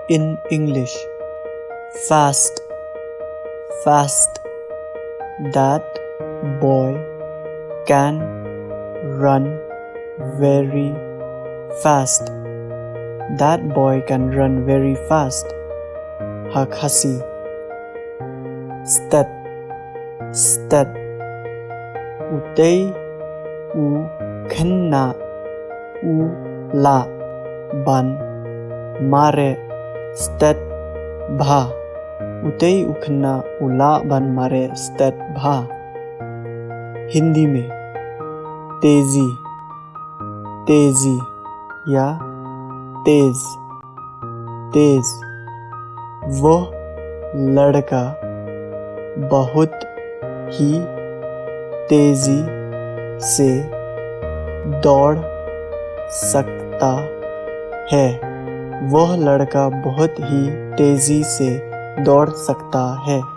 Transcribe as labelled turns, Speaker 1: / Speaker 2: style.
Speaker 1: In English, fast, fast. That boy can run very fast. That boy can run very fast. Khasi. STET, STET. Utei u khanna u la ban mare STET bha. Utei उखन्ना उला बन मारे STET भा. हिंदी में तेजी, तेजी या तेज, तेज. वह लड़का बहुत ही तेजी से दौड़ सकता है. वह लड़का बहुत ही तेजी से दौड़ सकता है.